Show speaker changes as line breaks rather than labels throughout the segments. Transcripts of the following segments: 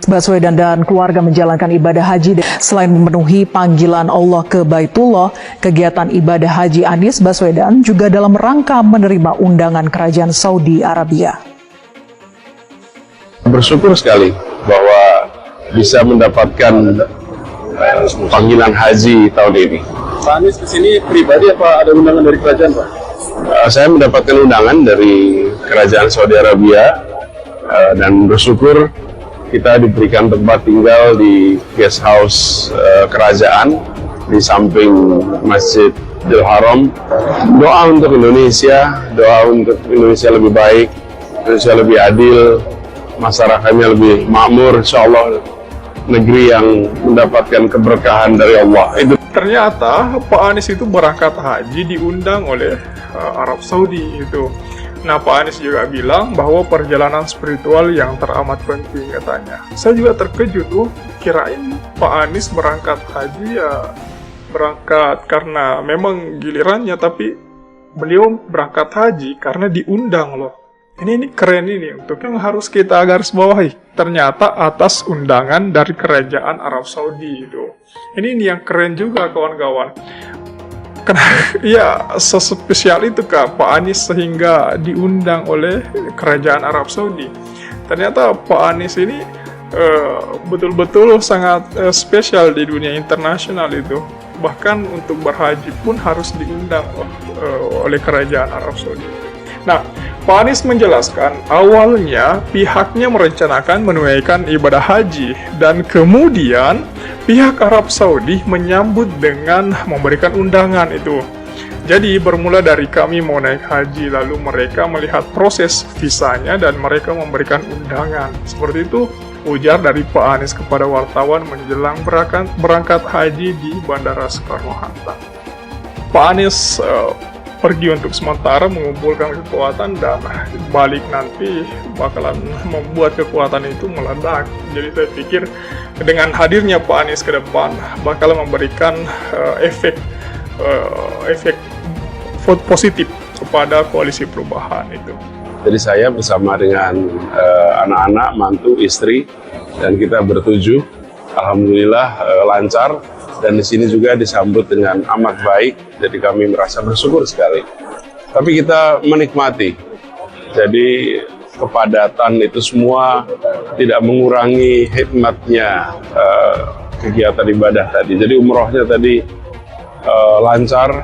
Baswedan dan keluarga menjalankan ibadah haji. Selain memenuhi panggilan Allah ke Baitullah, kegiatan ibadah haji Anies Baswedan juga dalam rangka menerima undangan kerajaan Saudi Arabia.
Bersyukur sekali bahwa bisa mendapatkan panggilan haji tahun ini.
Pak Anies kesini pribadi apa ada undangan dari kerajaan, Pak?
Saya mendapatkan undangan dari kerajaan Saudi Arabia dan bersyukur kita diberikan tempat tinggal di guest house kerajaan di samping Masjidil Haram. Doa untuk Indonesia, doa untuk Indonesia lebih baik, Indonesia lebih adil, masyarakatnya lebih makmur, insya Allah negeri yang mendapatkan keberkahan dari Allah. Itu
ternyata Pak Anies itu berangkat haji diundang oleh Arab Saudi itu. Nah, Pak Anies juga bilang bahwa perjalanan spiritual yang teramat penting katanya. Saya juga terkejut kirain Pak Anies berangkat haji ya berangkat karena memang gilirannya, tapi beliau berangkat haji karena diundang loh. Ini keren ini untuk yang harus kita garis bawahi. Ternyata atas undangan dari kerajaan Arab Saudi itu. Ini yang keren juga kawan-kawan. Karena ya sespesial itu Kak Pak Anies sehingga diundang oleh kerajaan Arab Saudi. Ternyata Pak Anies ini betul-betul sangat spesial di dunia internasional itu. Bahkan untuk berhaji pun harus diundang oleh kerajaan Arab Saudi. Nah, Pak Anies menjelaskan awalnya pihaknya merencanakan menunaikan ibadah haji dan kemudian pihak Arab Saudi menyambut dengan memberikan undangan itu. Jadi bermula dari kami mau naik haji lalu mereka melihat proses visanya dan mereka memberikan undangan. Seperti itu ujar dari Pak Anies kepada wartawan menjelang berangkat haji di Bandara Soekarno-Hatta. Pak Anies pergi untuk sementara mengumpulkan kekuatan dan balik nanti bakalan membuat kekuatan itu meledak. Jadi saya pikir dengan hadirnya Pak Anies ke depan bakal memberikan efek positif kepada koalisi perubahan itu.
Jadi saya bersama dengan anak-anak, mantu, istri, dan kita bertujuh, alhamdulillah lancar. Dan di sini juga disambut dengan amat baik, jadi kami merasa bersyukur sekali. Tapi kita menikmati, jadi kepadatan itu semua tidak mengurangi hikmatnya kegiatan ibadah tadi. Jadi umrohnya tadi lancar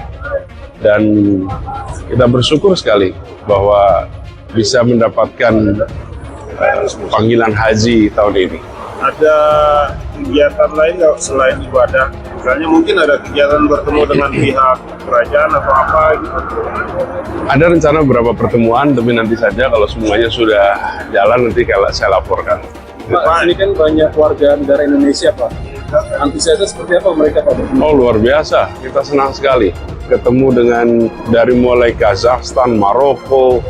dan kita bersyukur sekali bahwa bisa mendapatkan panggilan haji tahun ini.
Ada kegiatan lain nggak selain ibadah? Misalnya mungkin ada kegiatan bertemu dengan pihak kerajaan atau apa gitu?
Ada rencana beberapa pertemuan, tapi nanti saja kalau semuanya sudah jalan nanti kalau saya laporkan.
Pak, ini kan banyak warga negara Indonesia, Pak. Antusiasnya seperti apa mereka, Pak?
Oh, luar biasa. Kita senang sekali ketemu dengan dari mulai Kazakhstan, Maroko,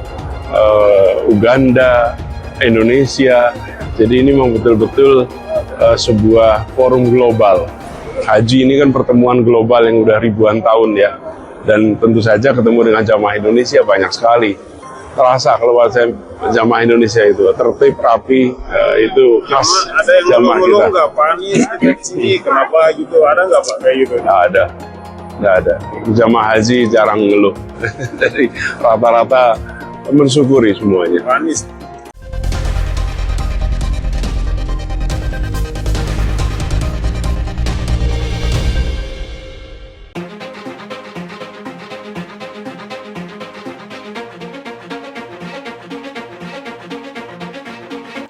Uganda, Indonesia. Jadi ini memang betul-betul sebuah forum global. Haji ini kan pertemuan global yang udah ribuan tahun ya. Dan tentu saja ketemu dengan jamaah Indonesia banyak sekali. Terasa kalau saya jamaah Indonesia itu tertib, rapi, itu khas
ada yang
jamaah kita.
nggak Pak Anies kita di sini kenapa gitu? Ada nggak Pak kayak gitu?
Nggak ada. Jamaah haji jarang ngeluh. Jadi rata-rata mensyukuri semuanya.
Pak Anies.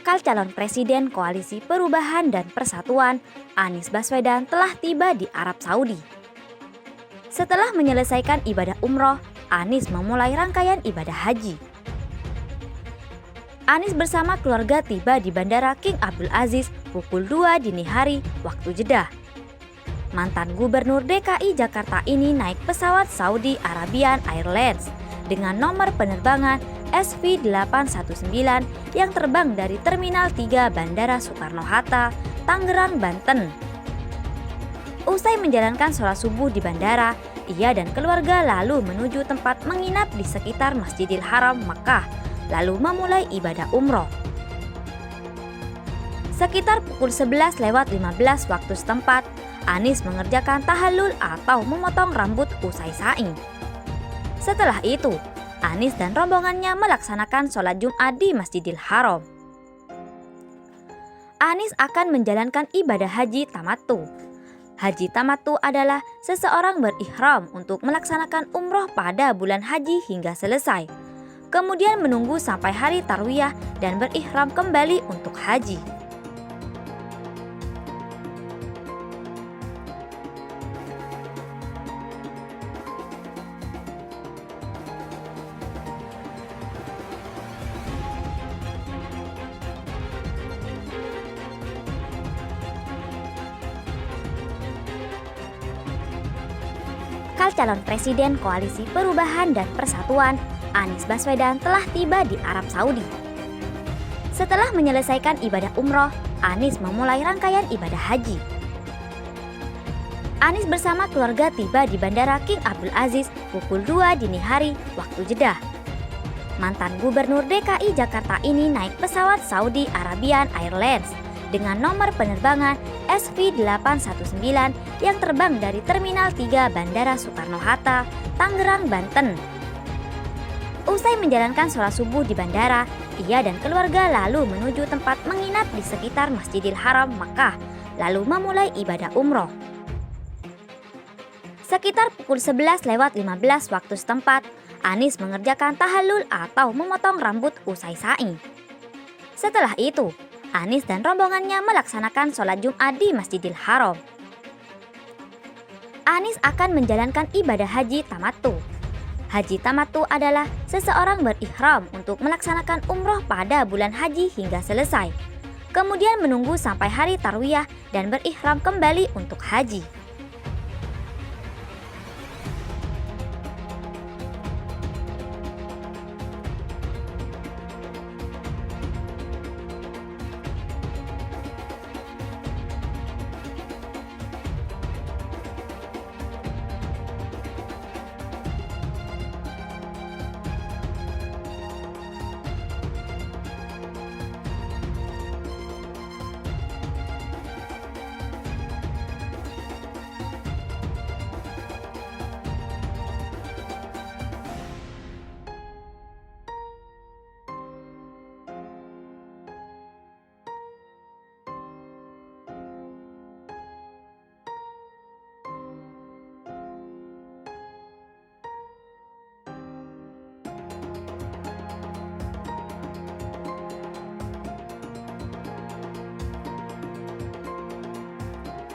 Bakal calon presiden Koalisi Perubahan dan Persatuan, Anies Baswedan telah tiba di Arab Saudi. Setelah menyelesaikan ibadah umroh, Anies memulai rangkaian ibadah haji. Anies bersama keluarga tiba di Bandara King Abdul Aziz pukul 2 dini hari waktu Jeddah. Mantan Gubernur DKI Jakarta ini naik pesawat Saudi Arabian Airlines dengan nomor penerbangan SV819 yang terbang dari Terminal 3 Bandara Soekarno-Hatta, Tangerang, Banten. Usai menjalankan sholat subuh di bandara, ia dan keluarga lalu menuju tempat menginap di sekitar Masjidil Haram, Makkah, lalu memulai ibadah umroh. Sekitar pukul 11:15 waktu setempat, Anis mengerjakan tahallul atau memotong rambut usai sa'i. Setelah itu, Anis dan rombongannya melaksanakan sholat Jumat di Masjidil Haram. Anis akan menjalankan ibadah haji tamattu. Haji tamattu adalah seseorang berihram untuk melaksanakan umroh pada bulan haji hingga selesai, kemudian menunggu sampai hari tarwiyah dan berihram kembali untuk haji. Bakal calon presiden Koalisi Perubahan dan Persatuan, Anies Baswedan telah tiba di Arab Saudi. Setelah menyelesaikan ibadah umroh, Anies memulai rangkaian ibadah haji. Anies bersama keluarga tiba di Bandara King Abdul Aziz pukul 2 dini hari waktu Jeddah. Mantan Gubernur DKI Jakarta ini naik pesawat Saudi Arabian Airlines dengan nomor penerbangan SV819 yang terbang dari Terminal 3 Bandara Soekarno-Hatta, Tangerang, Banten. Usai menjalankan sholat subuh di bandara, ia dan keluarga lalu menuju tempat menginap di sekitar Masjidil Haram, Makkah, lalu memulai ibadah umroh. Sekitar pukul 11:15 waktu setempat, Anies mengerjakan tahallul atau memotong rambut usai sa'i. Setelah itu, Anies dan rombongannya melaksanakan sholat Jumat di Masjidil Haram. Anies akan menjalankan ibadah haji tamattu. Haji tamattu adalah seseorang berihram untuk melaksanakan umroh pada bulan haji hingga selesai, kemudian menunggu sampai hari tarwiyah dan berihram kembali untuk haji.